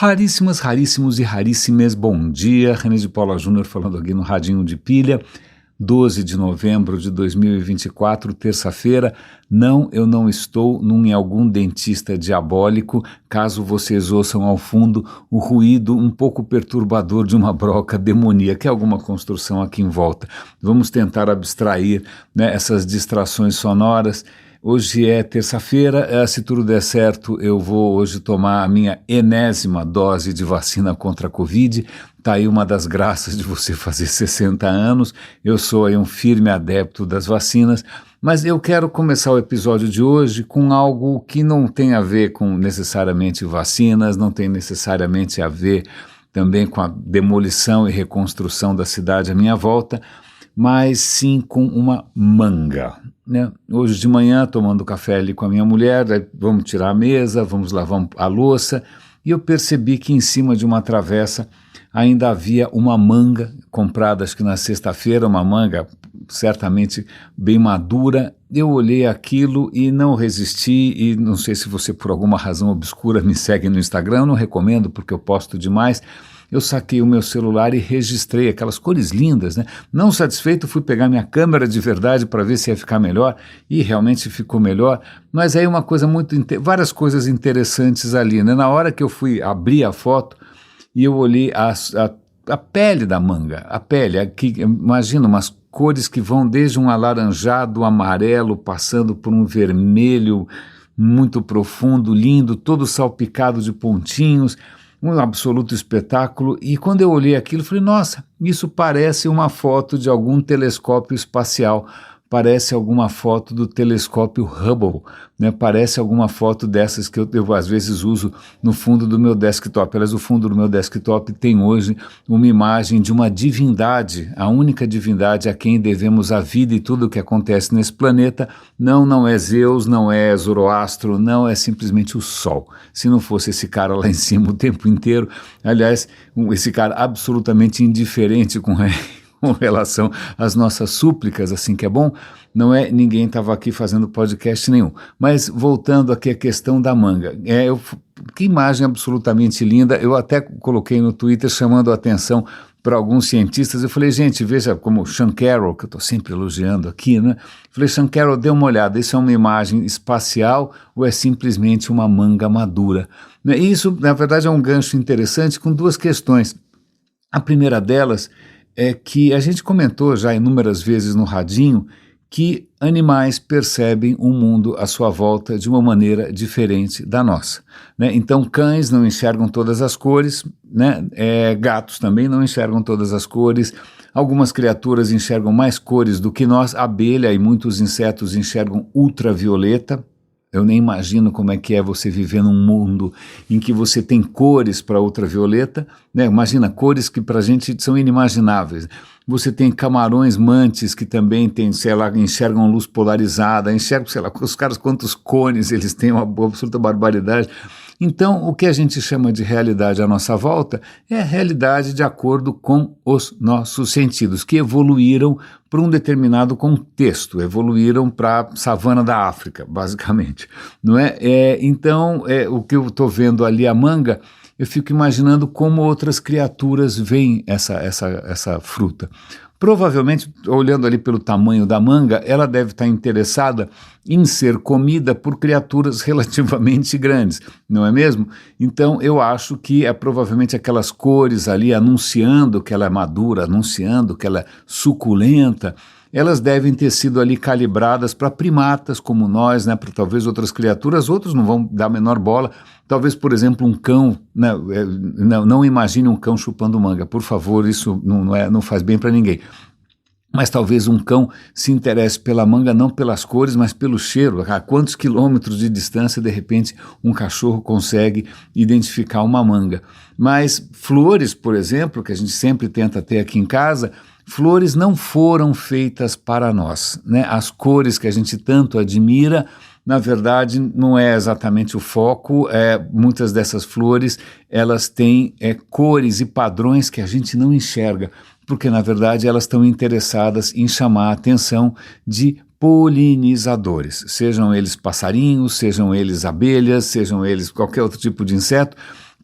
Raríssimas, raríssimos e raríssimas, bom dia, René de Paula Júnior falando aqui no Radinho de Pilha, 12 de novembro de 2024, terça-feira. Não, eu não estou em algum dentista diabólico, caso vocês ouçam ao fundo o ruído um pouco perturbador de uma broca demoníaca, é alguma construção aqui em volta. Vamos tentar abstrair, né, essas distrações sonoras. Hoje é terça-feira, se tudo der certo, eu vou hoje tomar a minha enésima dose de vacina contra a Covid. Está aí uma das graças de você fazer 60 anos. Eu sou aí um firme adepto das vacinas, mas eu quero começar o episódio de hoje com algo que não tem a ver com necessariamente vacinas, não tem necessariamente a ver também com a demolição e reconstrução da cidade à minha volta, mas sim com uma manga. Né? Hoje de manhã, tomando café ali com a minha mulher, vamos tirar a mesa, vamos lavar a louça, e eu percebi que em cima de uma travessa ainda havia uma manga comprada, acho que na sexta-feira, uma manga certamente bem madura. Eu olhei aquilo e não resisti, e não sei se você por alguma razão obscura me segue no Instagram, eu não recomendo porque eu posto demais. Eu saquei o meu celular e registrei aquelas cores lindas, né? Não satisfeito, fui pegar minha câmera de verdade para ver se ia ficar melhor, e realmente ficou melhor, mas aí uma coisa várias coisas interessantes ali, né? Na hora que eu fui abrir a foto e eu olhei a pele da manga, a pele, aqui, imagina umas cores que vão desde um alaranjado, amarelo, passando por um vermelho muito profundo, lindo, todo salpicado de pontinhos, um absoluto espetáculo. E quando eu olhei aquilo, falei, nossa, isso parece uma foto de algum telescópio espacial, parece alguma foto do telescópio Hubble, né? Parece alguma foto dessas que eu às vezes uso no fundo do meu desktop. Aliás, o fundo do meu desktop tem hoje uma imagem de uma divindade, a única divindade a quem devemos a vida e tudo o que acontece nesse planeta. Não é Zeus, não é Zoroastro, não, é simplesmente o Sol. Se não fosse esse cara lá em cima o tempo inteiro, aliás, esse cara absolutamente indiferente com relação às nossas súplicas, assim que é bom, ninguém estava aqui fazendo podcast nenhum. Mas voltando aqui à questão da manga, que imagem absolutamente linda. Eu até coloquei no Twitter chamando a atenção para alguns cientistas. Eu falei, gente, veja como Sean Carroll, que eu estou sempre elogiando aqui, né? Falei, Sean Carroll, dê uma olhada, isso é uma imagem espacial ou é simplesmente uma manga madura? E isso, na verdade, é um gancho interessante com duas questões. A primeira delas é que a gente comentou já inúmeras vezes no Radinho que animais percebem o mundo à sua volta de uma maneira diferente da nossa, né? Então cães não enxergam todas as cores, né? Gatos também não enxergam todas as cores, algumas criaturas enxergam mais cores do que nós, a abelha e muitos insetos enxergam ultravioleta. Eu nem imagino como é que é você viver num mundo em que você tem cores para ultravioleta, né? Imagina, cores que para a gente são inimagináveis. Você tem camarões mantis que também tem, sei lá, enxergam luz polarizada, enxergam, sei lá, os caras quantos cones eles têm, uma absoluta barbaridade. Então, o que a gente chama de realidade à nossa volta é a realidade de acordo com os nossos sentidos, que evoluíram para um determinado contexto, evoluíram para a savana da África, basicamente, não é? Então, o que eu estou vendo ali, a manga, eu fico imaginando como outras criaturas veem essa fruta. Provavelmente, olhando ali pelo tamanho da manga, ela deve estar interessada em ser comida por criaturas relativamente grandes, não é mesmo? Então eu acho que provavelmente aquelas cores ali anunciando que ela é madura, anunciando que ela é suculenta, elas devem ter sido ali calibradas para primatas como nós, né, para talvez outras criaturas. Outros não vão dar a menor bola. Talvez, por exemplo, um cão, né, não imagine um cão chupando manga, por favor, isso não faz bem para ninguém. Mas talvez um cão se interesse pela manga não pelas cores, mas pelo cheiro. A quantos quilômetros de distância, de repente, um cachorro consegue identificar uma manga. Mas flores, por exemplo, que a gente sempre tenta ter aqui em casa, flores não foram feitas para nós, né? As cores que a gente tanto admira, na verdade, não é exatamente o foco. Muitas dessas flores, elas têm cores e padrões que a gente não enxerga, porque, na verdade, elas estão interessadas em chamar a atenção de polinizadores, sejam eles passarinhos, sejam eles abelhas, sejam eles qualquer outro tipo de inseto,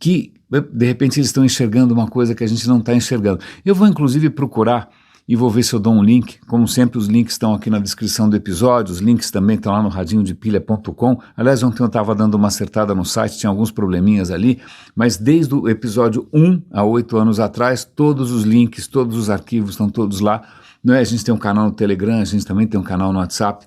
que, de repente, eles estão enxergando uma coisa que a gente não está enxergando. Eu vou, inclusive, procurar e vou ver se eu dou um link. Como sempre, os links estão aqui na descrição do episódio, os links também estão lá no radinhodepilha.com. Aliás, ontem eu estava dando uma acertada no site, tinha alguns probleminhas ali, mas desde o episódio 1, há 8 anos atrás, todos os links, todos os arquivos estão todos lá. Não é? A gente tem um canal no Telegram, a gente também tem um canal no WhatsApp.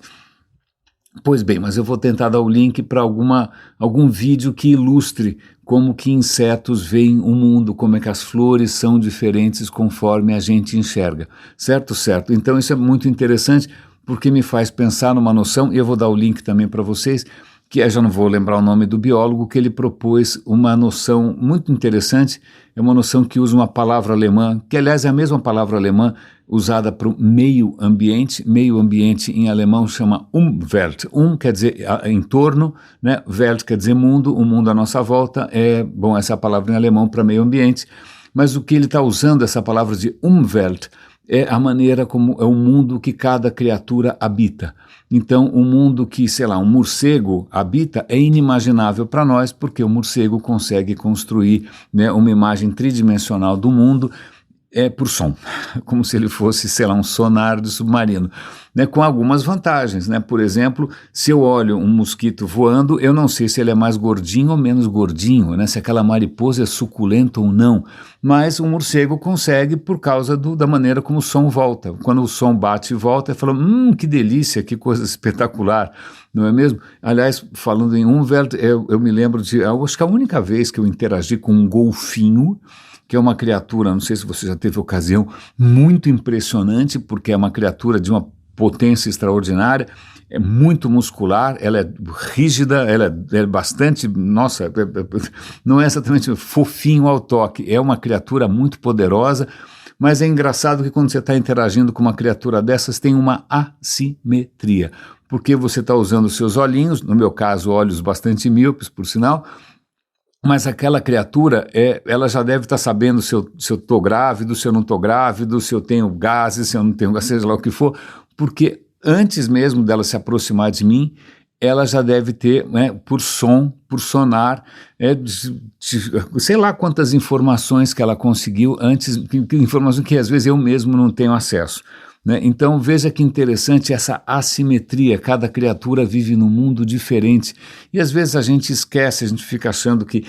Pois bem, mas eu vou tentar dar o link para algum vídeo que ilustre como que insetos veem o mundo, como é que as flores são diferentes conforme a gente enxerga, certo? Certo. Então isso é muito interessante porque me faz pensar numa noção, e eu vou dar o link também para vocês, que já não vou lembrar o nome do biólogo, que ele propôs uma noção muito interessante, é uma noção que usa uma palavra alemã, que aliás é a mesma palavra alemã usada para o meio ambiente em alemão chama Umwelt, quer dizer entorno, né? Welt quer dizer mundo, o mundo à nossa volta, essa é a palavra em alemão para meio ambiente, mas o que ele está usando, essa palavra de Umwelt, é a maneira como é o mundo que cada criatura habita. Então, o mundo que, sei lá, um morcego habita é inimaginável para nós, porque o morcego consegue construir, né, uma imagem tridimensional do mundo por som, como se ele fosse, sei lá, um sonar de submarino, né, com algumas vantagens, né? Por exemplo, se eu olho um mosquito voando, eu não sei se ele é mais gordinho ou menos gordinho, né, se aquela mariposa é suculenta ou não, mas o morcego consegue por causa da maneira como o som volta. Quando o som bate e volta, ele fala, que delícia, que coisa espetacular, não é mesmo? Aliás, falando em Umwelt, eu me lembro acho que a única vez que eu interagi com um golfinho, que é uma criatura, não sei se você já teve ocasião, muito impressionante, porque é uma criatura de uma potência extraordinária, é muito muscular, ela é rígida, ela é bastante, nossa, não é exatamente fofinho ao toque, é uma criatura muito poderosa, mas é engraçado que quando você está interagindo com uma criatura dessas, tem uma assimetria, porque você está usando seus olhinhos, no meu caso, olhos bastante míopes, por sinal, mas aquela criatura, ela já deve estar sabendo se eu estou grávido, se eu não estou grávido, se eu tenho gases, se eu não tenho gases, seja lá o que for, porque antes mesmo dela se aproximar de mim, ela já deve ter, né, por som, por sonar, sei lá quantas informações que ela conseguiu antes, informações que às vezes eu mesmo não tenho acesso. Né? Então veja que interessante essa assimetria, cada criatura vive num mundo diferente e às vezes a gente esquece, a gente fica achando que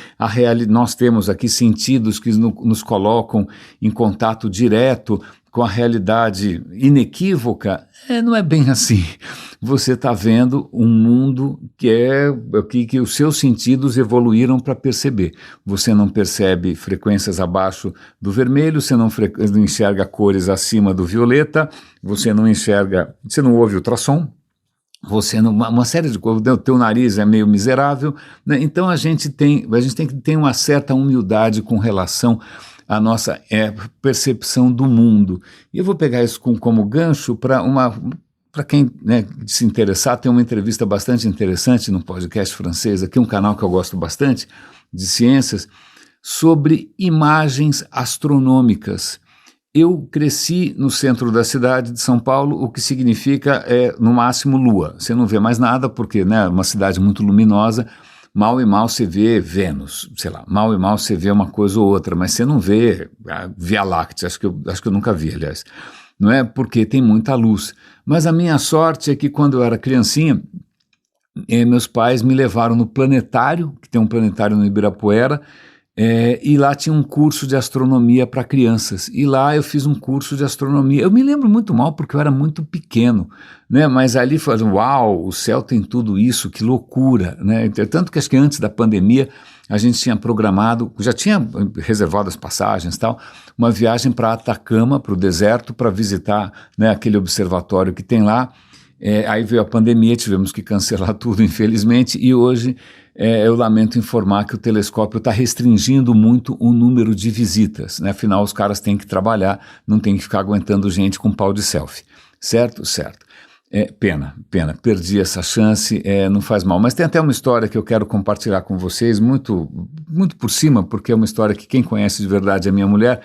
nós temos aqui sentidos que nos colocam em contato direto com a realidade inequívoca, não é bem assim. Você está vendo um mundo que os seus sentidos evoluíram para perceber. Você não percebe frequências abaixo do vermelho, você não enxerga cores acima do violeta, você não ouve ultrassom, uma série de coisas, o teu nariz é meio miserável, né? Então a gente tem que ter uma certa humildade com relação a nossa percepção do mundo. E eu vou pegar isso como gancho para quem, né, se interessar, tem uma entrevista bastante interessante no podcast francês, aqui um canal que eu gosto bastante, de ciências, sobre imagens astronômicas. Eu cresci no centro da cidade de São Paulo, o que significa, no máximo, lua. Você não vê mais nada, porque, né, uma cidade muito luminosa, mal e mal você vê Vênus, sei lá, mal e mal você vê uma coisa ou outra, mas você não vê a Via Láctea, acho que eu nunca vi, aliás, não é? Porque tem muita luz. Mas a minha sorte é que quando eu era criancinha, meus pais me levaram no planetário, que tem um planetário no Ibirapuera, e lá tinha um curso de astronomia para crianças, e lá eu fiz um curso de astronomia. Eu me lembro muito mal porque eu era muito pequeno, né? Mas ali foi, uau, o céu tem tudo isso, que loucura, né? Tanto que acho que antes da pandemia a gente tinha programado, já tinha reservado as passagens e tal, uma viagem para Atacama, para o deserto, para visitar, né, aquele observatório que tem lá. Aí veio a pandemia, tivemos que cancelar tudo, infelizmente, e hoje eu lamento informar que o telescópio está restringindo muito o número de visitas, né? Afinal, os caras têm que trabalhar, não tem que ficar aguentando gente com pau de selfie, certo? Certo. Pena, perdi essa chance, não faz mal, mas tem até uma história que eu quero compartilhar com vocês, muito, muito por cima, porque é uma história que quem conhece de verdade é a minha mulher.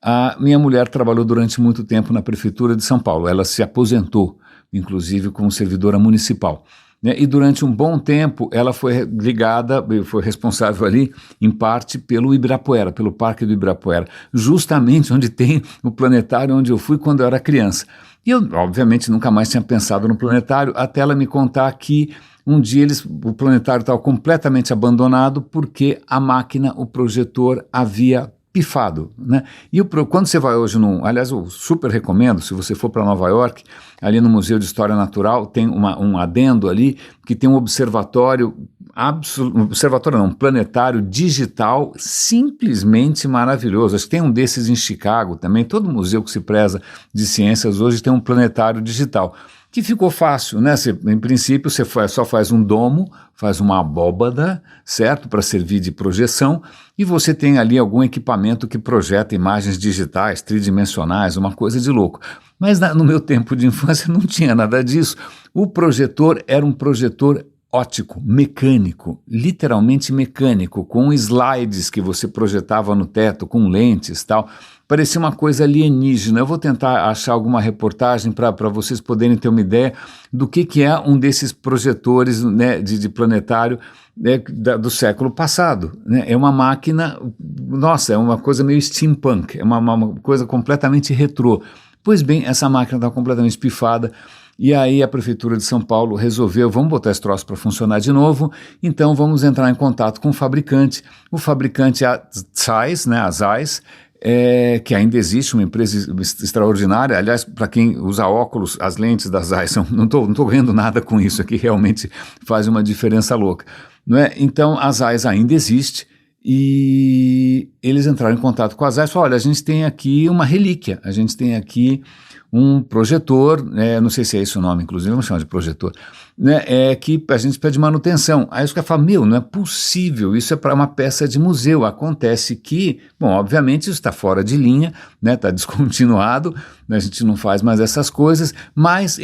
A minha mulher trabalhou durante muito tempo na prefeitura de São Paulo, ela se aposentou, inclusive como servidora municipal. né? E durante um bom tempo ela foi ligada, foi responsável ali, em parte, pelo Ibirapuera, pelo Parque do Ibirapuera, justamente onde tem o planetário onde eu fui quando eu era criança. E eu, obviamente, nunca mais tinha pensado no planetário, até ela me contar que um dia o planetário estava completamente abandonado porque a máquina, o projetor, havia pifado, né? E quando você vai hoje aliás, eu super recomendo, se você for para Nova York, ali no Museu de História Natural, tem um adendo ali, que tem um observatório, um planetário digital simplesmente maravilhoso. Acho que tem um desses em Chicago também. Todo museu que se preza de ciências hoje tem um planetário digital, que ficou fácil, né? Em princípio, você só faz um domo, faz uma abóbada, certo? Para servir de projeção, e você tem ali algum equipamento que projeta imagens digitais, tridimensionais, uma coisa de louco. Mas no meu tempo de infância não tinha nada disso. O projetor era um projetor óptico, mecânico, literalmente mecânico, com slides que você projetava no teto, com lentes e tal. Parecia uma coisa alienígena. Eu vou tentar achar alguma reportagem para vocês poderem ter uma ideia do que é um desses projetores, né, de planetário, né, do século passado, né? É uma máquina, nossa, é uma coisa meio steampunk, é uma coisa completamente retrô. Pois bem, essa máquina está completamente pifada. E aí a Prefeitura de São Paulo resolveu, vamos botar esse troço para funcionar de novo, então vamos entrar em contato com o fabricante. O fabricante é a Zeiss, né, a Zeiss, que ainda existe, uma empresa extraordinária. Aliás, para quem usa óculos, as lentes da Zeiss, não estou ganhando nada com isso aqui, realmente faz uma diferença louca, não é? Então a Zeiss ainda existe, e eles entraram em contato com a Zeiss e falaram: olha, a gente tem aqui uma relíquia, a gente tem aqui um projetor, não sei se é esse o nome, inclusive, vamos chamar de projetor, né, que a gente pede manutenção. Aí os caras falam: meu, não é possível, isso é para uma peça de museu. Acontece que, bom, obviamente isso está fora de linha, né, está descontinuado, né, a gente não faz mais essas coisas, mas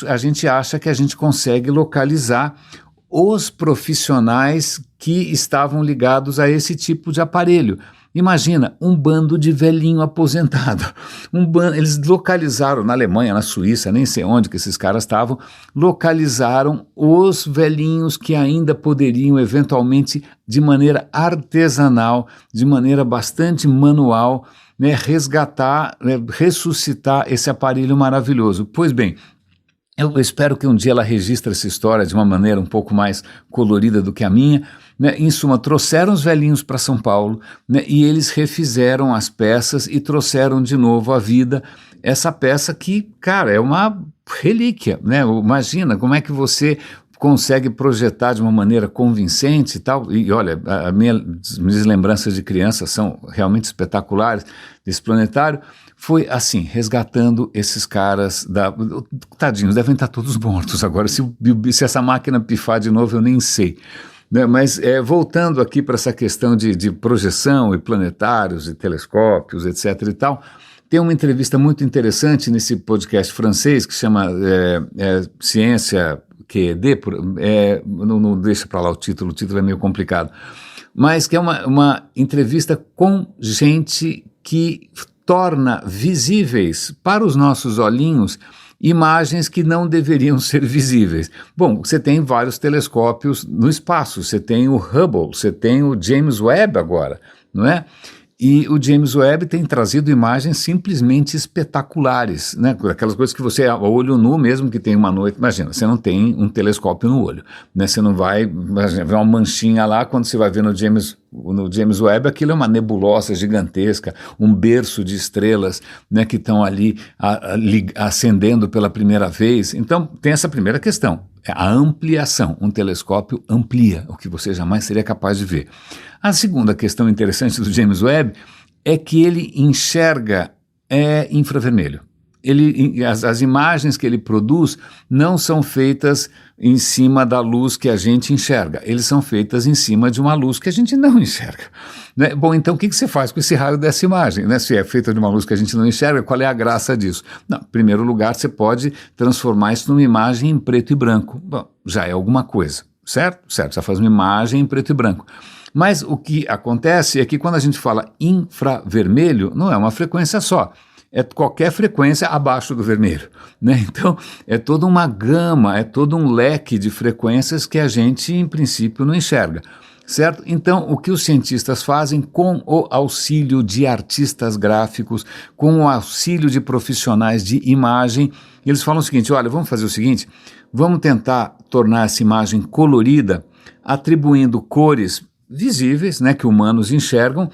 a gente acha que a gente consegue localizar os profissionais que estavam ligados a esse tipo de aparelho. Imagina, um bando de velhinho aposentado. Eles localizaram na Alemanha, na Suíça, nem sei onde que esses caras estavam, localizaram os velhinhos que ainda poderiam, eventualmente, de maneira artesanal, de maneira bastante manual, né, resgatar, né, ressuscitar esse aparelho maravilhoso. Pois bem, eu espero que um dia ela registre essa história de uma maneira um pouco mais colorida do que a minha, né? Em suma, trouxeram os velhinhos para São Paulo, né, e eles refizeram as peças e trouxeram de novo à vida essa peça que, cara, é uma relíquia, né? Imagina como é que você consegue projetar de uma maneira convincente e tal. E olha, minhas lembranças de criança são realmente espetaculares desse planetário. Foi assim, resgatando esses caras tadinhos, devem estar todos mortos agora. Se essa máquina pifar de novo, eu nem sei. Né? Mas voltando aqui para essa questão de projeção e planetários e telescópios, etc. e tal, tem uma entrevista muito interessante nesse podcast francês que chama Ciência QED, não deixa para lá o título é meio complicado, mas que é uma entrevista com gente que torna visíveis para os nossos olhinhos imagens que não deveriam ser visíveis. Bom, você tem vários telescópios no espaço, você tem o Hubble, você tem o James Webb agora, não é? E o James Webb tem trazido imagens simplesmente espetaculares, né? Aquelas coisas que você, a olho nu, mesmo que tenha uma noite, imagina, você não tem um telescópio no olho, né? Você não vai, imagina, ver uma manchinha lá, quando você vai ver no James Webb, aquilo é uma nebulosa gigantesca, um berço de estrelas, né, que estão ali acendendo pela primeira vez. Então tem essa primeira questão, a ampliação. Um telescópio amplia o que você jamais seria capaz de ver. A segunda questão interessante do James Webb é que ele enxerga infravermelho. As imagens que ele produz não são feitas em cima da luz que a gente enxerga, eles são feitas em cima de uma luz que a gente não enxerga, né? Bom, então o que você faz com esse raio dessa imagem, né? Se é feita de uma luz que a gente não enxerga, qual é a graça disso? Não, em primeiro lugar, você pode transformar isso numa imagem em preto e branco. Bom, já é alguma coisa, certo? Certo, você faz uma imagem em preto e branco. Mas o que acontece é que quando a gente fala infravermelho, não é uma frequência só. é qualquer frequência abaixo do vermelho, né? Então, é toda uma gama, é todo um leque de frequências que a gente, em princípio, não enxerga, certo? Então, o que os cientistas fazem com o auxílio de artistas gráficos, com o auxílio de profissionais de imagem, eles falam o seguinte: olha, vamos fazer o seguinte, vamos tentar tornar essa imagem colorida, atribuindo cores visíveis, né, que humanos enxergam,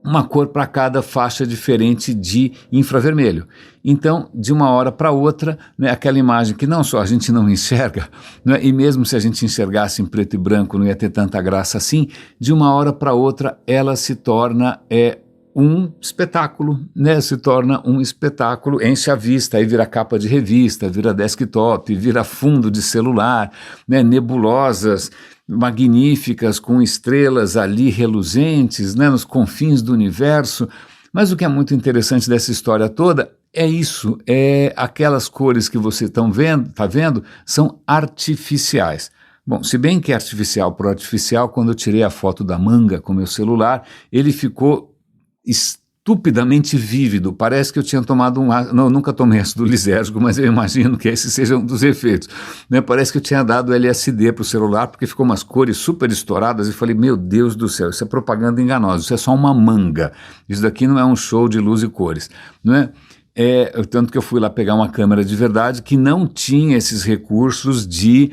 uma cor para cada faixa diferente de infravermelho. Então, de uma hora para outra, né, aquela imagem que não só a gente não enxerga, né, e mesmo se a gente enxergasse em preto e branco não ia ter tanta graça assim, de uma hora para outra ela se torna um espetáculo, né? Se torna um espetáculo, enche a vista, aí vira capa de revista, vira desktop, vira fundo de celular, né? Nebulosas magníficas com estrelas ali reluzentes, né? Nos confins do universo. Mas o que é muito interessante dessa história toda é isso, aquelas cores que você está vendo, são artificiais. Bom, se bem que é artificial por artificial, quando eu tirei a foto da manga com meu celular, ele ficou estupidamente vívido, parece que eu tinha tomado não, eu nunca tomei ácido lisérgico, mas eu imagino que esse seja um dos efeitos, né? Parece que eu tinha dado LSD para o celular, porque ficou umas cores super estouradas, e falei, meu Deus do céu, isso é propaganda enganosa, isso é só uma manga, isso daqui não é um show de luz e cores, não é? Tanto que eu fui lá pegar uma câmera de verdade que não tinha esses recursos de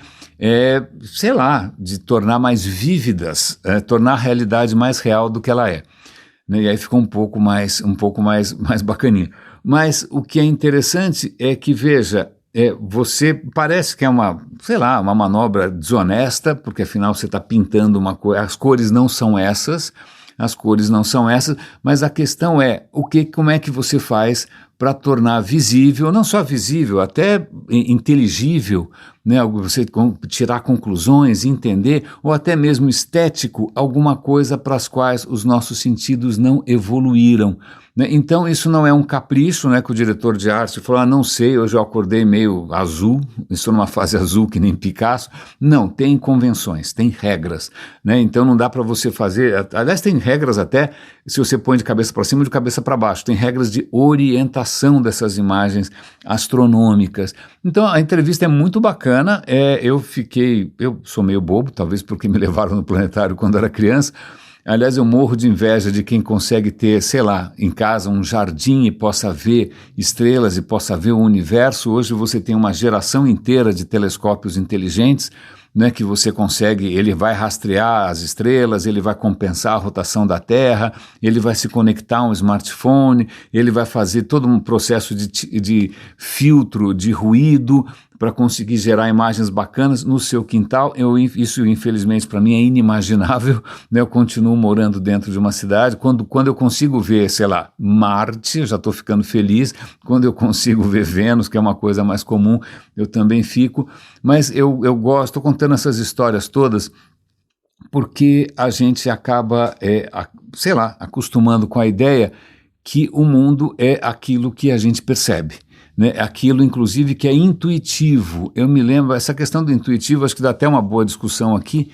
sei lá, de tornar mais vívidas, tornar a realidade mais real do que ela é. Né? E aí ficou um pouco mais bacaninha. Mas o que é interessante é que, veja, você parece que é uma manobra desonesta, porque afinal você está pintando uma coisa, as cores não são essas, mas a questão é, como é que você faz para tornar visível, não só visível, até inteligível, né, você tirar conclusões, entender, ou até mesmo estético, alguma coisa para as quais os nossos sentidos não evoluíram. Né? Então isso não é um capricho, né, que o diretor de arte falou, não sei, hoje eu acordei meio azul, estou numa fase azul que nem Picasso. Não, tem convenções, tem regras, né? Então não dá para você fazer, aliás tem regras até, se você põe de cabeça para cima ou de cabeça para baixo, tem regras de orientação dessas imagens astronômicas. Então a entrevista é muito bacana, eu sou meio bobo, talvez porque me levaram no planetário quando era criança. Aliás, eu morro de inveja de quem consegue ter, sei lá, em casa um jardim e possa ver estrelas e possa ver o universo. Hoje você tem uma geração inteira de telescópios inteligentes, né, que você consegue, ele vai rastrear as estrelas, ele vai compensar a rotação da Terra, ele vai se conectar a um smartphone, ele vai fazer todo um processo de filtro de ruído para conseguir gerar imagens bacanas no seu quintal. Isso, infelizmente, para mim é inimaginável, né? Eu continuo morando dentro de uma cidade. Quando eu consigo ver, sei lá, Marte, eu já estou ficando feliz. Quando eu consigo ver Vênus, que é uma coisa mais comum, eu também fico. Mas eu gosto, estou contando essas histórias todas porque a gente acaba, acostumando com a ideia que o mundo é aquilo que a gente percebe. Né, aquilo, inclusive, que é intuitivo. Eu me lembro, essa questão do intuitivo, acho que dá até uma boa discussão aqui,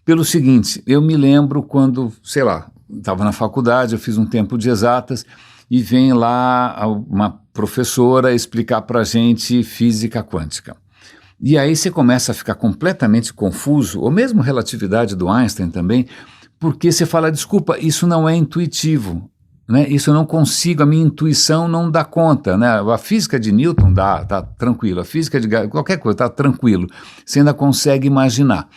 pelo seguinte, eu me lembro quando, estava na faculdade, eu fiz um tempo de exatas, e vem lá uma professora explicar para a gente física quântica. E aí você começa a ficar completamente confuso, ou mesmo relatividade do Einstein também, porque você fala, desculpa, isso não é intuitivo. Né, isso eu não consigo, a minha intuição não dá conta, né? A física de Newton tá tranquilo, a física de qualquer coisa tá tranquilo, você ainda consegue imaginar.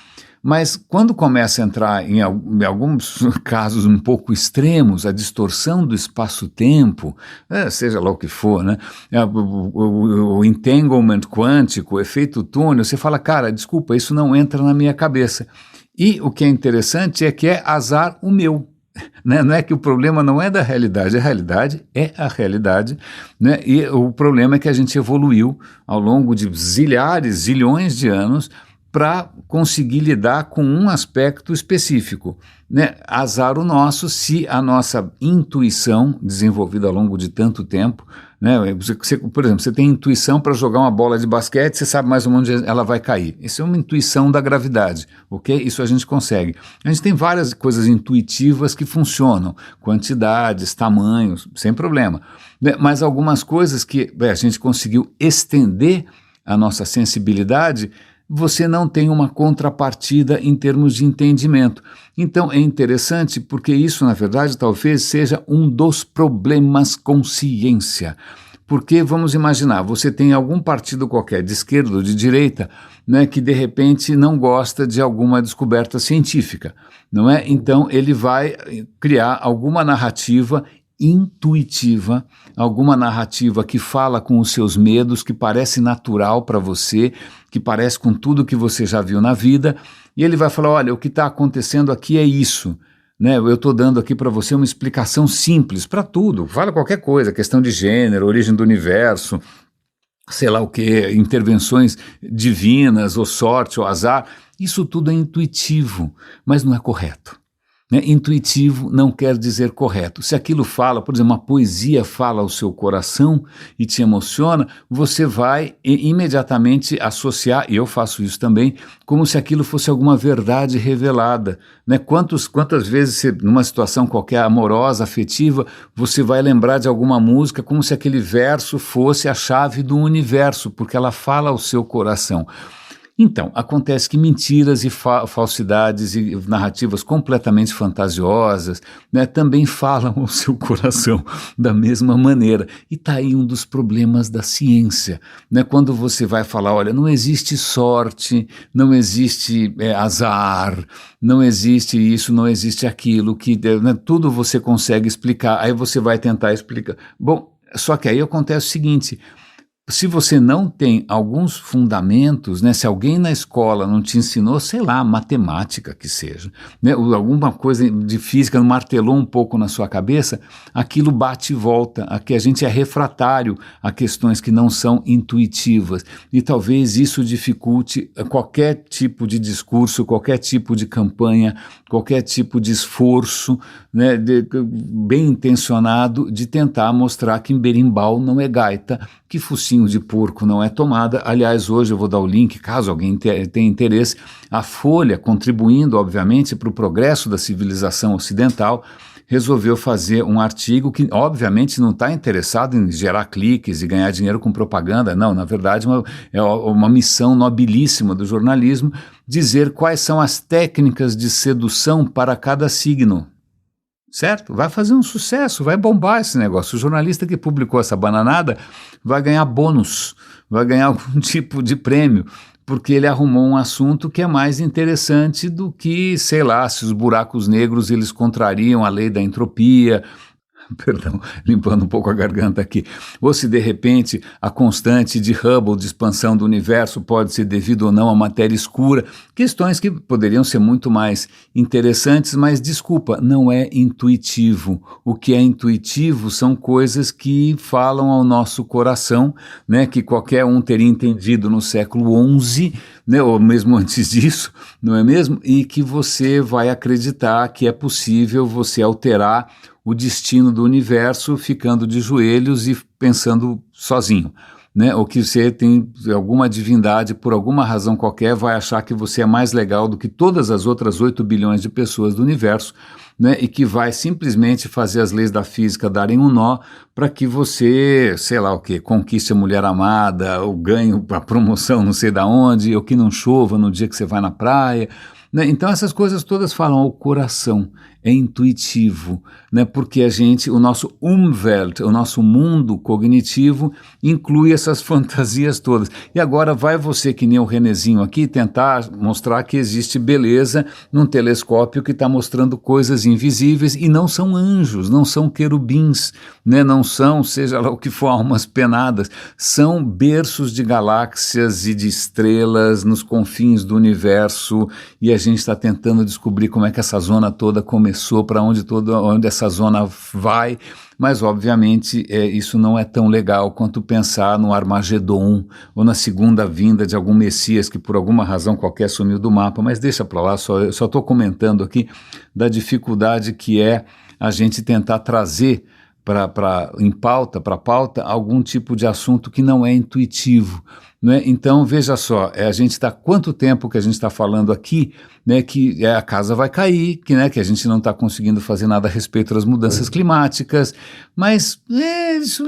Mas quando começa a entrar em alguns casos um pouco extremos, a distorção do espaço-tempo, seja lá o que for, né? O entanglement quântico, o efeito túnel, você fala, cara, desculpa, isso não entra na minha cabeça. E o que é interessante é que é azar o meu. Né? Não é que o problema não é da realidade, a realidade é a realidade, né? E o problema é que a gente evoluiu ao longo de zilhões de anos para conseguir lidar com um aspecto específico, né? Azar o nosso se a nossa intuição, desenvolvida ao longo de tanto tempo, né? Por exemplo, você tem intuição para jogar uma bola de basquete, você sabe mais ou menos onde ela vai cair. Isso é uma intuição da gravidade, ok? Isso a gente consegue. A gente tem várias coisas intuitivas que funcionam, quantidades, tamanhos, sem problema, né? Mas algumas coisas que a gente conseguiu estender a nossa sensibilidade, você não tem uma contrapartida em termos de entendimento. Então é interessante porque isso, na verdade, talvez seja um dos problemas com ciência. Porque, vamos imaginar, você tem algum partido qualquer, de esquerda ou de direita, né, que de repente não gosta de alguma descoberta científica, não é? Então ele vai criar alguma narrativa intuitiva, alguma narrativa que fala com os seus medos, que parece natural para você, que parece com tudo que você já viu na vida, e ele vai falar, olha, o que está acontecendo aqui é isso, né? Eu estou dando aqui para você uma explicação simples para tudo, fala qualquer coisa, questão de gênero, origem do universo, sei lá o que, intervenções divinas, ou sorte, ou azar, isso tudo é intuitivo, mas não é correto. Né? Intuitivo não quer dizer correto. Se aquilo fala, por exemplo, uma poesia fala ao seu coração e te emociona, você vai imediatamente associar, e eu faço isso também, como se aquilo fosse alguma verdade revelada. Né? Quantas vezes, numa situação qualquer amorosa, afetiva, você vai lembrar de alguma música como se aquele verso fosse a chave do universo, porque ela fala ao seu coração. Então, acontece que mentiras e falsidades e narrativas completamente fantasiosas, né, também falam ao seu coração da mesma maneira. E está aí um dos problemas da ciência. Né, quando você vai falar, olha, não existe sorte, não existe azar, não existe isso, não existe aquilo, que né, tudo você consegue explicar, aí você vai tentar explicar. Bom, só que aí acontece o seguinte... Se você não tem alguns fundamentos, né, se alguém na escola não te ensinou, sei lá, matemática que seja, né, ou alguma coisa de física martelou um pouco na sua cabeça, aquilo bate e volta, aqui a gente é refratário a questões que não são intuitivas, e talvez isso dificulte qualquer tipo de discurso, qualquer tipo de campanha, qualquer tipo de esforço, né, bem intencionado de tentar mostrar que berimbau não é gaita, que focinho de porco não é tomada. Aliás, hoje eu vou dar o link, caso alguém tenha interesse, a Folha, contribuindo, obviamente, para o progresso da civilização ocidental, resolveu fazer um artigo que, obviamente, não está interessado em gerar cliques e ganhar dinheiro com propaganda, não, na verdade é uma missão nobilíssima do jornalismo, dizer quais são as técnicas de sedução para cada signo. Certo? Vai fazer um sucesso, vai bombar esse negócio. O jornalista que publicou essa bananada vai ganhar bônus, vai ganhar algum tipo de prêmio, porque ele arrumou um assunto que é mais interessante do que, sei lá, se os buracos negros eles contrariam a lei da entropia, perdão, limpando um pouco a garganta aqui, ou se de repente a constante de Hubble de expansão do universo pode ser devido ou não à matéria escura, questões que poderiam ser muito mais interessantes, mas desculpa, não é intuitivo. O que é intuitivo são coisas que falam ao nosso coração, né, que qualquer um teria entendido no século XI, né, ou mesmo antes disso, não é mesmo? E que você vai acreditar que é possível você alterar o destino do universo ficando de joelhos e pensando sozinho, né? Ou que você tem alguma divindade, por alguma razão qualquer, vai achar que você é mais legal do que todas as outras 8 bilhões de pessoas do universo, né? E que vai simplesmente fazer as leis da física darem um nó para que você, sei lá o quê, conquiste a mulher amada, ou ganhe a promoção não sei da onde, ou que não chova no dia que você vai na praia, né? Então essas coisas todas falam ao coração, é intuitivo, né? Porque o nosso Umwelt, o nosso mundo cognitivo inclui essas fantasias todas. E agora vai você, que nem o Renezinho aqui, tentar mostrar que existe beleza num telescópio que está mostrando coisas invisíveis e não são anjos, não são querubins, né? Não são, seja lá o que for, almas penadas, são berços de galáxias e de estrelas nos confins do universo, e a gente está tentando descobrir como é que essa zona toda começou começou, para onde essa zona vai, mas obviamente isso não é tão legal quanto pensar no Armagedon ou na segunda vinda de algum Messias que por alguma razão qualquer sumiu do mapa, mas deixa para lá, só estou comentando aqui da dificuldade que é a gente tentar trazer para a pauta algum tipo de assunto que não é intuitivo. Né? Então, veja só, a gente está quanto tempo que a gente está falando aqui, né, que a casa vai cair, que a gente não está conseguindo fazer nada a respeito das mudanças climáticas, mas isso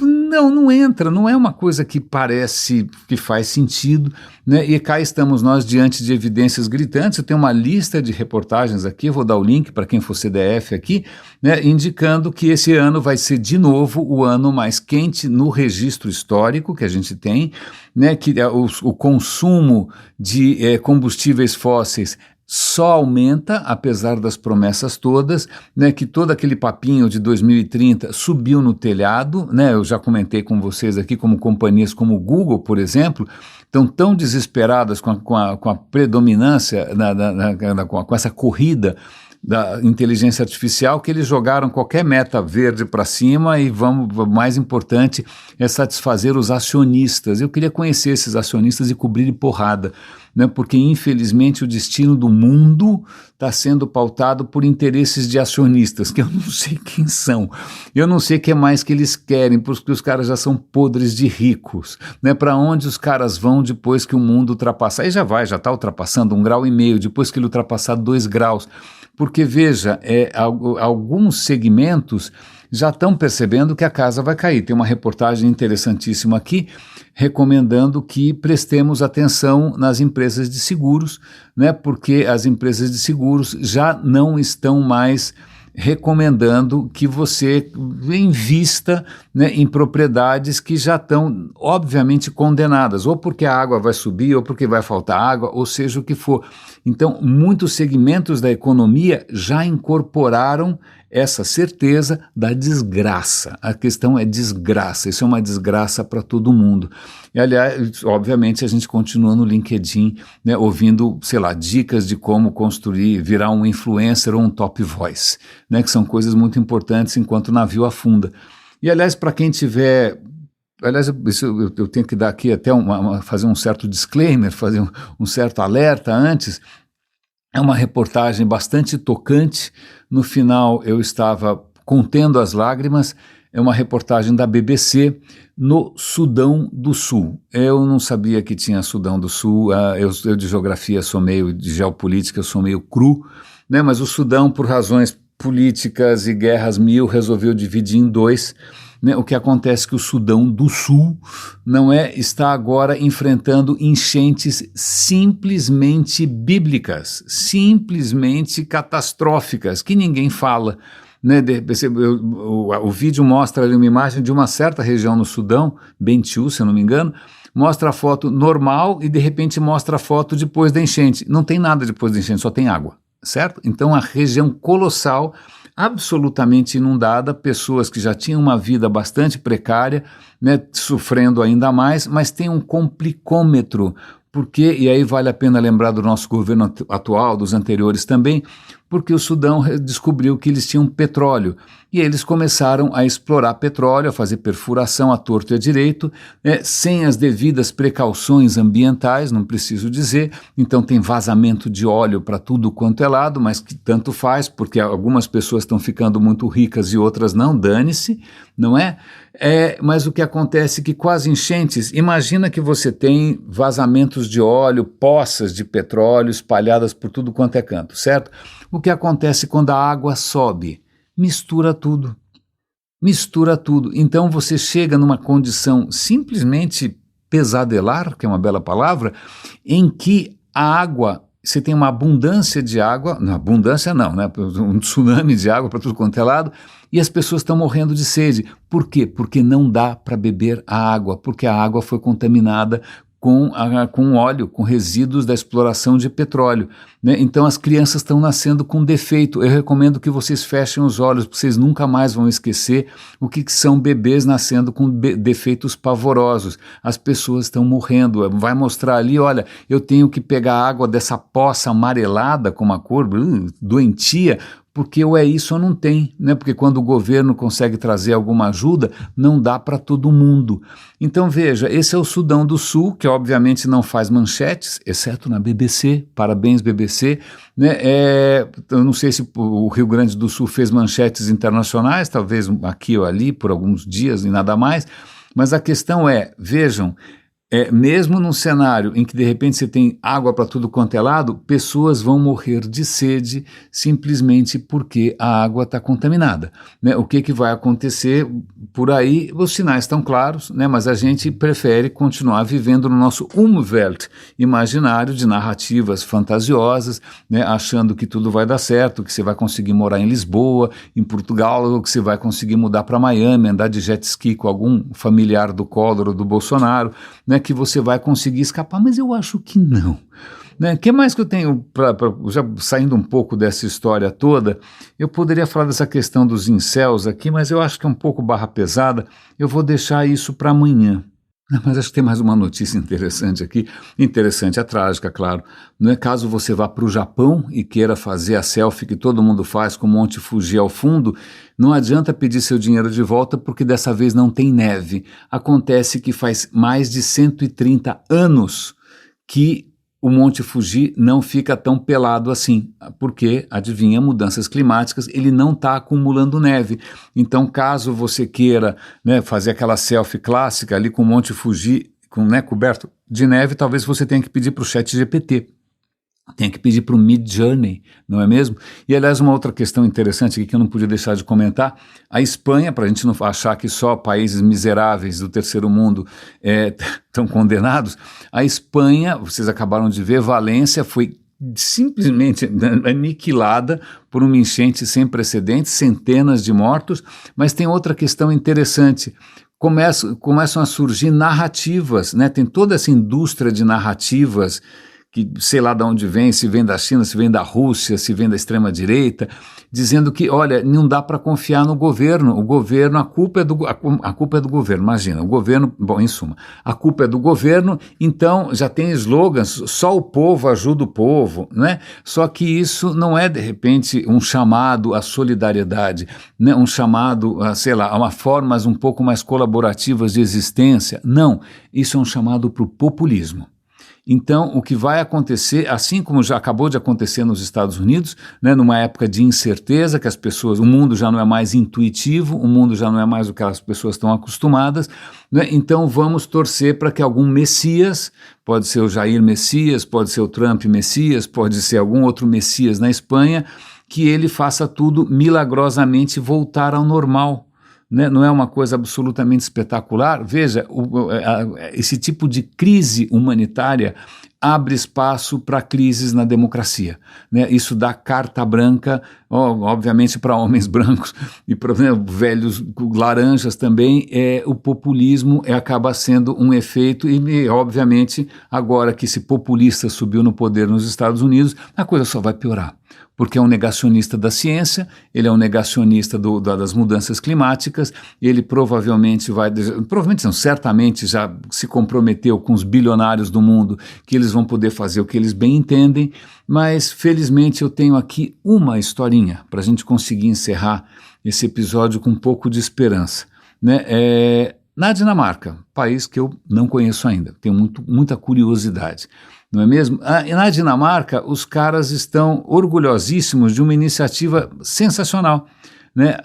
não entra, não é uma coisa que parece que faz sentido, né? E cá estamos nós diante de evidências gritantes. Eu tenho uma lista de reportagens aqui, eu vou dar o link para quem for CDF aqui, né, indicando que esse ano vai ser de novo o ano mais quente no registro histórico que a gente tem, né, que o consumo de combustíveis fósseis só aumenta, apesar das promessas todas, né, que todo aquele papinho de 2030 subiu no telhado, né, eu já comentei com vocês aqui como companhias como o Google, por exemplo, estão tão desesperadas com a predominância, com essa corrida da inteligência artificial, que eles jogaram qualquer meta verde para cima e mais importante é satisfazer os acionistas. Eu queria conhecer esses acionistas e cobrir de porrada, né, porque infelizmente o destino do mundo está sendo pautado por interesses de acionistas, que eu não sei quem são, eu não sei o que mais que eles querem, porque os caras já são podres de ricos, né, para onde os caras vão depois que o mundo ultrapassar, e já está ultrapassando 1,5 graus, depois que ele ultrapassar 2 graus, porque veja, alguns segmentos já estão percebendo que a casa vai cair. Tem uma reportagem interessantíssima aqui recomendando que prestemos atenção nas empresas de seguros, né, porque as empresas de seguros já não estão mais recomendando que você invista, né, em propriedades que já estão obviamente condenadas, ou porque a água vai subir, ou porque vai faltar água, ou seja o que for. Então, muitos segmentos da economia já incorporaram essa certeza da desgraça. A questão é desgraça, isso é uma desgraça para todo mundo. E, aliás, obviamente, a gente continua no LinkedIn, né, ouvindo, sei lá, dicas de como construir, virar um influencer ou um top voice, né, que são coisas muito importantes enquanto o navio afunda. E, aliás, para quem tiver... Aliás, eu tenho que dar aqui até fazer um certo disclaimer, fazer um certo alerta antes. É uma reportagem bastante tocante. No final eu estava contendo as lágrimas. É uma reportagem da BBC no Sudão do Sul. Eu não sabia que tinha Sudão do Sul. Eu de geografia sou meio, de geopolítica eu sou meio cru, né? Mas o Sudão, por razões políticas e guerras mil, resolveu dividir em dois. Né, o que acontece é que o Sudão do Sul está agora enfrentando enchentes simplesmente bíblicas, simplesmente catastróficas, que ninguém fala. Né, o vídeo mostra ali uma imagem de uma certa região no Sudão, Bentiu, se eu não me engano, mostra a foto normal e de repente mostra a foto depois da enchente. Não tem nada depois da enchente, só tem água, certo? Então a região colossal, absolutamente inundada, pessoas que já tinham uma vida bastante precária, né, sofrendo ainda mais, mas tem um complicômetro, porque, e aí vale a pena lembrar do nosso governo atual, dos anteriores também, porque o Sudão descobriu que eles tinham petróleo, e eles começaram a explorar petróleo, a fazer perfuração à torto e à direito, sem as devidas precauções ambientais, não preciso dizer. Então tem vazamento de óleo para tudo quanto é lado, mas que tanto faz, porque algumas pessoas estão ficando muito ricas e outras não, dane-se, não é? Mas o que acontece é que com as enchentes, imagina que você tem vazamentos de óleo, poças de petróleo espalhadas por tudo quanto é canto, certo? O que acontece quando a água sobe? Mistura tudo. Mistura tudo. Então você chega numa condição simplesmente pesadelar, que é uma bela palavra, em que a água, você tem uma abundância de água, não, abundância não, né? Um tsunami de água para tudo quanto é lado, e as pessoas estão morrendo de sede. Por quê? Porque não dá para beber a água, porque a água foi contaminada com óleo, com resíduos da exploração de petróleo, né? Então as crianças estão nascendo com defeito. Eu recomendo que vocês fechem os olhos, porque vocês nunca mais vão esquecer o que são bebês nascendo com defeitos pavorosos. As pessoas estão morrendo. Vai mostrar ali, olha, eu tenho que pegar água dessa poça amarelada com uma cor doentia, porque ou é isso ou não tem, né? Porque quando o governo consegue trazer alguma ajuda, não dá para todo mundo. Então veja, esse é o Sudão do Sul, que obviamente não faz manchetes, exceto na BBC, parabéns BBC, né? Eu não sei se o Rio Grande do Sul fez manchetes internacionais, talvez aqui ou ali por alguns dias e nada mais, mas a questão é, vejam, mesmo num cenário em que de repente você tem água para tudo quanto é lado, pessoas vão morrer de sede simplesmente porque a água está contaminada, né? O que vai acontecer por aí? Os sinais estão claros, né? Mas a gente prefere continuar vivendo no nosso Umwelt imaginário de narrativas fantasiosas, né? Achando que tudo vai dar certo, que você vai conseguir morar em Lisboa, em Portugal, ou que você vai conseguir mudar para Miami, andar de jet ski com algum familiar do Collor ou do Bolsonaro, né, que você vai conseguir escapar, mas eu acho que não. O que mais que eu tenho, já saindo um pouco dessa história toda, eu poderia falar dessa questão dos incels aqui, mas eu acho que é um pouco barra pesada, eu vou deixar isso para amanhã. Mas acho que tem mais uma notícia interessante aqui, interessante, é trágica, claro. Não é caso você vá para o Japão e queira fazer a selfie que todo mundo faz com o Monte Fuji ao fundo, não adianta pedir seu dinheiro de volta porque dessa vez não tem neve. Acontece que faz mais de 130 anos que o Monte Fuji não fica tão pelado assim, porque, adivinha, mudanças climáticas, ele não está acumulando neve. Então, caso você queira, né, fazer aquela selfie clássica ali com o Monte Fuji coberto de neve, talvez você tenha que pedir para o ChatGPT. Tem que pedir para o Midjourney, não é mesmo? E, aliás, uma outra questão interessante aqui que eu não podia deixar de comentar, a Espanha, para a gente não achar que só países miseráveis do terceiro mundo estão condenados, a Espanha, vocês acabaram de ver, Valência foi simplesmente aniquilada por uma enchente sem precedentes, centenas de mortos, mas tem outra questão interessante. Começam a surgir narrativas, né? Tem toda essa indústria de narrativas que sei lá de onde vem, se vem da China, se vem da Rússia, se vem da extrema-direita, dizendo que, olha, não dá para confiar no governo, a culpa é do governo, imagina, o governo, bom, em suma, a culpa é do governo, então já tem slogans, só o povo ajuda o povo, né? Só que isso não é, de repente, um chamado à solidariedade, né? Um chamado a, sei lá, a uma formas um pouco mais colaborativas de existência, não, isso é um chamado para o populismo. Então, o que vai acontecer, assim como já acabou de acontecer nos Estados Unidos, né, numa época de incerteza, que as pessoas, o mundo já não é mais intuitivo, o mundo já não é mais o que as pessoas estão acostumadas, né, então vamos torcer para que algum Messias, pode ser o Jair Messias, pode ser o Trump Messias, pode ser algum outro Messias na Espanha, que ele faça tudo milagrosamente voltar ao normal. Né? Não é uma coisa absolutamente espetacular? Veja, esse tipo de crise humanitária abre espaço para crises na democracia, né? Isso dá carta branca, obviamente, para homens brancos e para velhos laranjas também. O populismo acaba sendo um efeito e, obviamente, agora que esse populista subiu no poder nos Estados Unidos, a coisa só vai piorar. Porque é um negacionista da ciência, ele é um negacionista das mudanças climáticas, ele provavelmente certamente já se comprometeu com os bilionários do mundo que eles vão poder fazer o que eles bem entendem, mas felizmente eu tenho aqui uma historinha para a gente conseguir encerrar esse episódio com um pouco de esperança, né? Na Dinamarca, país que eu não conheço ainda, tenho muita curiosidade. Não é mesmo? E na Dinamarca, os caras estão orgulhosíssimos de uma iniciativa sensacional, né?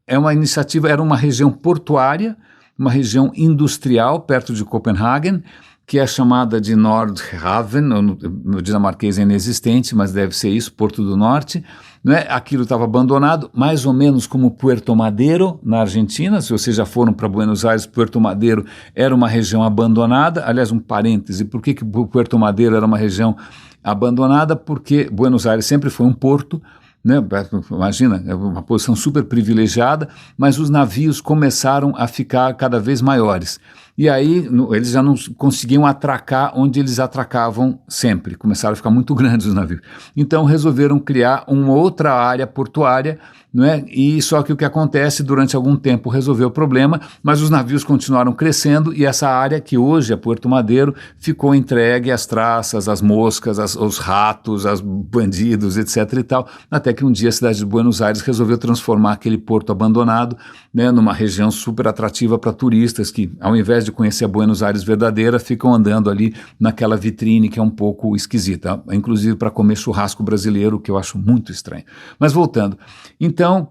É uma iniciativa, era uma região portuária, uma região industrial perto de Copenhagen, que é chamada de Nordhavn, no dinamarquês é inexistente, mas deve ser isso, Porto do Norte, né? Aquilo estava abandonado, mais ou menos como Puerto Madero, na Argentina. Se vocês já foram para Buenos Aires, Puerto Madero era uma região abandonada. Aliás, um parêntese, por que Puerto Madero era uma região abandonada? Porque Buenos Aires sempre foi um porto, né? Imagina, é uma posição super privilegiada, mas os navios começaram a ficar cada vez maiores. E aí eles já não conseguiam atracar onde eles atracavam sempre, começaram a ficar muito grandes os navios. Então resolveram criar uma outra área portuária, não é? E só que o que acontece, durante algum tempo resolveu o problema, mas os navios continuaram crescendo e essa área que hoje é Puerto Madero ficou entregue às traças, às moscas, aos ratos, aos bandidos, etc. e tal, até que um dia a cidade de Buenos Aires resolveu transformar aquele porto abandonado, né, numa região super atrativa para turistas que, ao invés de conhecer a Buenos Aires verdadeira, ficam andando ali naquela vitrine que é um pouco esquisita, inclusive para comer churrasco brasileiro, que eu acho muito estranho. Mas voltando, então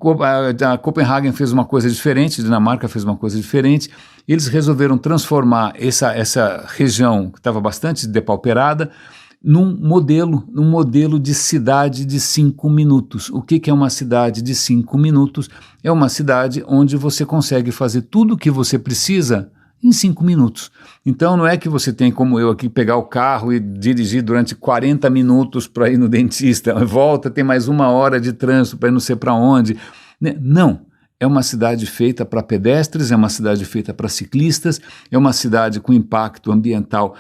a Copenhagen fez uma coisa diferente, a Dinamarca fez uma coisa diferente. Eles resolveram transformar essa região que estava bastante depauperada num modelo de cidade de 5 minutos. O que é uma cidade de 5 minutos? É uma cidade onde você consegue fazer tudo o que você precisa em 5 minutos. Então não é que você tem, como eu aqui, pegar o carro e dirigir durante 40 minutos para ir no dentista, volta, tem mais 1 hora de trânsito para ir não sei para onde. Não. É uma cidade feita para pedestres, é uma cidade feita para ciclistas, é uma cidade com impacto ambiental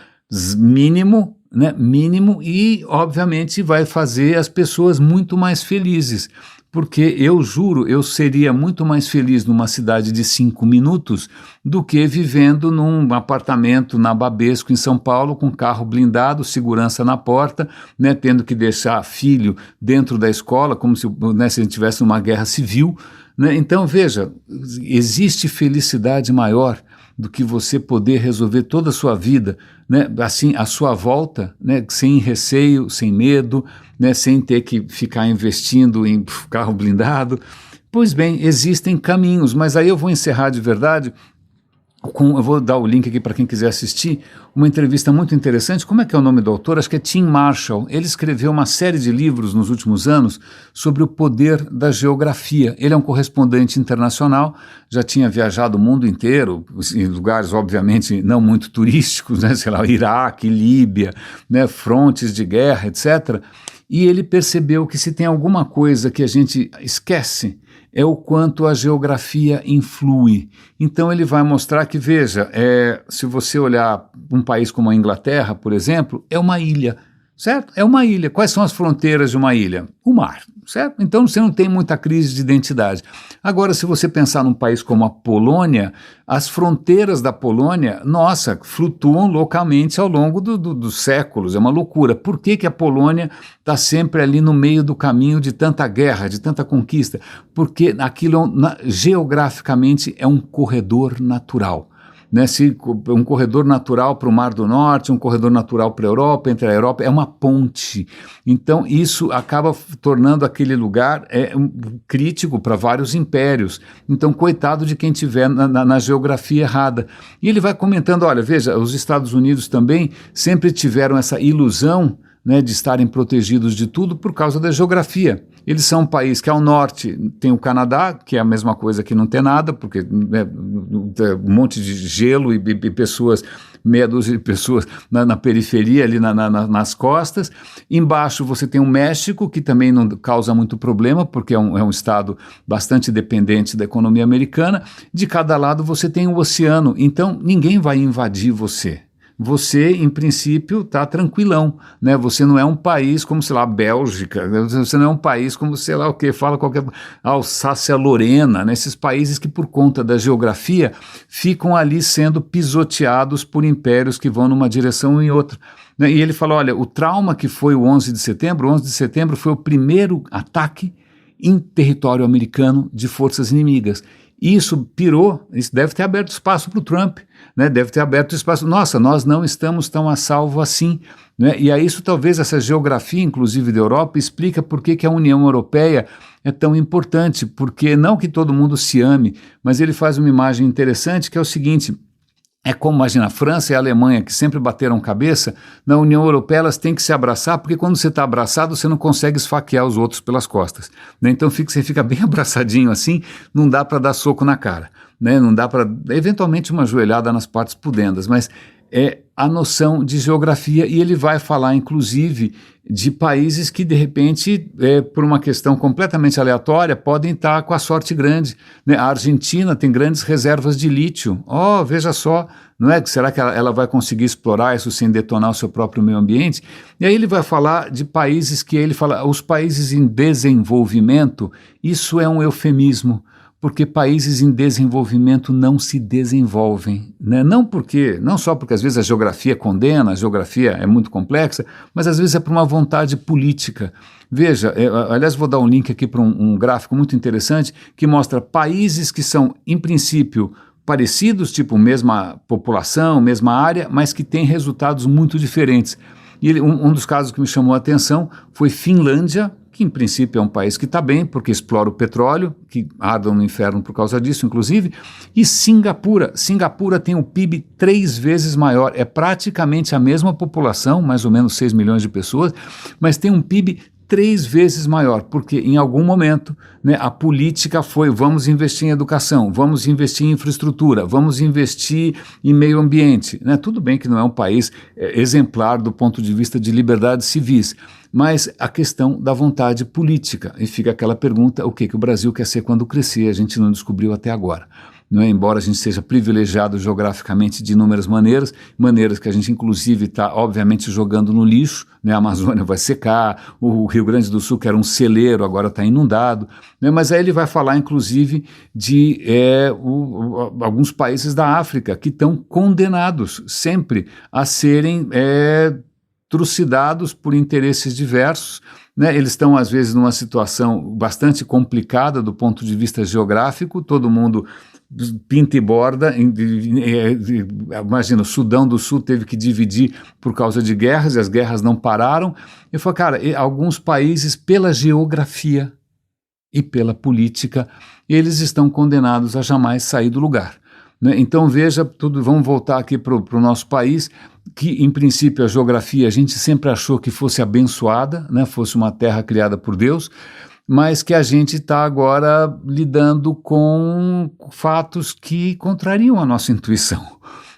mínimo, né, mínimo, e obviamente vai fazer as pessoas muito mais felizes, porque eu juro, eu seria muito mais feliz numa cidade de 5 minutos do que vivendo num apartamento na Babesco, em São Paulo, com carro blindado, segurança na porta, né, tendo que deixar filho dentro da escola, como se, né, se a gente estivesse numa guerra civil, né? Então veja, existe felicidade maior do que você poder resolver toda a sua vida, né, assim, à sua volta, né, sem receio, sem medo, né, sem ter que ficar investindo em carro blindado. Pois bem, existem caminhos, mas aí eu vou encerrar de verdade eu vou dar o link aqui para quem quiser assistir, uma entrevista muito interessante. Como é que é o nome do autor? Acho que é Tim Marshall. Ele escreveu uma série de livros nos últimos anos sobre o poder da geografia. Ele é um correspondente internacional, já tinha viajado o mundo inteiro, em lugares obviamente não muito turísticos, né, sei lá, Iraque, Líbia, né, frontes de guerra, etc. E ele percebeu que se tem alguma coisa que a gente esquece, é o quanto a geografia influi. Então ele vai mostrar que, veja, se você olhar um país como a Inglaterra, por exemplo, é uma ilha, certo? É uma ilha. Quais são as fronteiras de uma ilha? O mar, certo? Então você não tem muita crise de identidade. Agora, se você pensar num país como a Polônia, as fronteiras da Polônia, nossa, flutuam loucamente ao longo dos séculos, é uma loucura. Por que a Polônia está sempre ali no meio do caminho de tanta guerra, de tanta conquista? Porque aquilo, geograficamente, é um corredor natural. Né, um corredor natural para o Mar do Norte, um corredor natural para a Europa, entre a Europa, é uma ponte. Então isso acaba tornando aquele lugar crítico para vários impérios. Então coitado de quem tiver na geografia errada. E ele vai comentando, olha, veja, os Estados Unidos também sempre tiveram essa ilusão, né, de estarem protegidos de tudo por causa da geografia. Eles são um país que ao norte tem o Canadá, que é a mesma coisa que não tem nada, porque um monte de gelo e pessoas, meia dúzia de pessoas na periferia, ali nas costas. Embaixo você tem o México, que também não causa muito problema, porque é um estado bastante dependente da economia americana. De cada lado você tem o oceano, então ninguém vai invadir você. Você, em princípio, está tranquilão, né? Você não é um país como, sei lá, a Bélgica, você não é um país como, sei lá o que, fala qualquer... Alsácia-Lorena, né? Esses países que, por conta da geografia, ficam ali sendo pisoteados por impérios que vão numa direção ou em outra. Né? E ele fala, olha, o trauma que foi o 11 de setembro, o 11 de setembro foi o primeiro ataque em território americano de forças inimigas. Isso pirou, isso deve ter aberto espaço para o Trump, né? Deve ter aberto espaço, nossa, nós não estamos tão a salvo assim, né? E aí isso talvez essa geografia, inclusive da Europa, explica por que a União Europeia é tão importante, porque não que todo mundo se ame, mas ele faz uma imagem interessante que é o seguinte... É como, imagina, a França e a Alemanha, que sempre bateram cabeça, na União Europeia elas têm que se abraçar, porque quando você está abraçado, você não consegue esfaquear os outros pelas costas. Né? Então você fica bem abraçadinho assim, não dá para dar soco na cara. Né? Não dá para, eventualmente, uma joelhada nas partes pudendas, mas é a noção de geografia, e ele vai falar, inclusive, de países que, de repente, por uma questão completamente aleatória, podem estar com a sorte grande. Né? A Argentina tem grandes reservas de lítio. Oh, veja só, não é? Será que ela vai conseguir explorar isso sem detonar o seu próprio meio ambiente? E aí ele vai falar de países que ele fala, os países em desenvolvimento, isso é um eufemismo, porque países em desenvolvimento não se desenvolvem, né? Não só porque às vezes a geografia condena, a geografia é muito complexa, mas às vezes é por uma vontade política. Veja, aliás, vou dar um link aqui para um gráfico muito interessante que mostra países que são, em princípio, parecidos, tipo mesma população, mesma área, mas que têm resultados muito diferentes. E um dos casos que me chamou a atenção foi Finlândia, que em princípio é um país que está bem, porque explora o petróleo, que ardam no inferno por causa disso, inclusive, e Singapura. Singapura tem um PIB 3 vezes maior, é praticamente a mesma população, mais ou menos 6 milhões de pessoas, mas tem um PIB 3 vezes maior, porque em algum momento, né, a política foi: vamos investir em educação, vamos investir em infraestrutura, vamos investir em meio ambiente, né? Tudo bem que não é um país exemplar do ponto de vista de liberdades civis, mas a questão da vontade política, e fica aquela pergunta: o que o Brasil quer ser quando crescer? A gente não descobriu até agora. Não é? Embora a gente seja privilegiado geograficamente de inúmeras maneiras que a gente inclusive está obviamente jogando no lixo, né? A Amazônia vai secar, o Rio Grande do Sul, que era um celeiro, agora está inundado, né? Mas aí ele vai falar inclusive de alguns países da África que estão condenados sempre a serem trucidados por interesses diversos, né? Eles estão às vezes numa situação bastante complicada do ponto de vista geográfico, todo mundo pinta e borda. Imagina, o Sudão do Sul teve que dividir por causa de guerras, e as guerras não pararam. Eu falo, cara, alguns países, pela geografia e pela política, eles estão condenados a jamais sair do lugar, né? Então veja, vamos voltar aqui para o nosso país, que em princípio a geografia a gente sempre achou que fosse abençoada, né? Fosse uma terra criada por Deus, mas que a gente está agora lidando com fatos que contrariam a nossa intuição,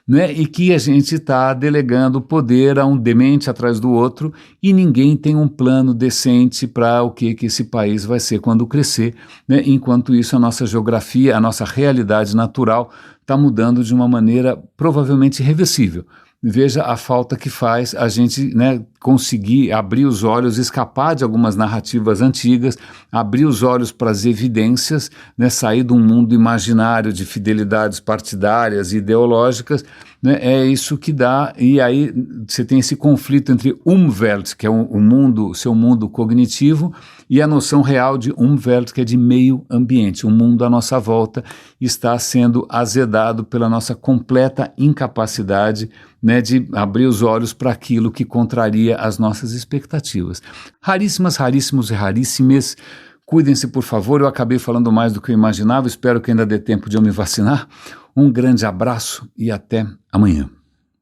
né? E que a gente está delegando poder a um demente atrás do outro, e ninguém tem um plano decente para o que esse país vai ser quando crescer, né? Enquanto isso, a nossa geografia, a nossa realidade natural está mudando de uma maneira provavelmente irreversível. Veja a falta que faz a gente, né, conseguir abrir os olhos, escapar de algumas narrativas antigas, abrir os olhos para as evidências, né, sair de um mundo imaginário de fidelidades partidárias e ideológicas, né? É isso que dá. E aí você tem esse conflito entre Umwelt, que é o mundo, seu mundo cognitivo, e a noção real de Umwelt, que é de meio ambiente. O mundo à nossa volta está sendo azedado pela nossa completa incapacidade, né, de abrir os olhos para aquilo que contraria as nossas expectativas. Raríssimas, raríssimos e raríssimes. Cuidem-se, por favor. Eu acabei falando mais do que eu imaginava. Espero que ainda dê tempo de eu me vacinar. Um grande abraço e até amanhã.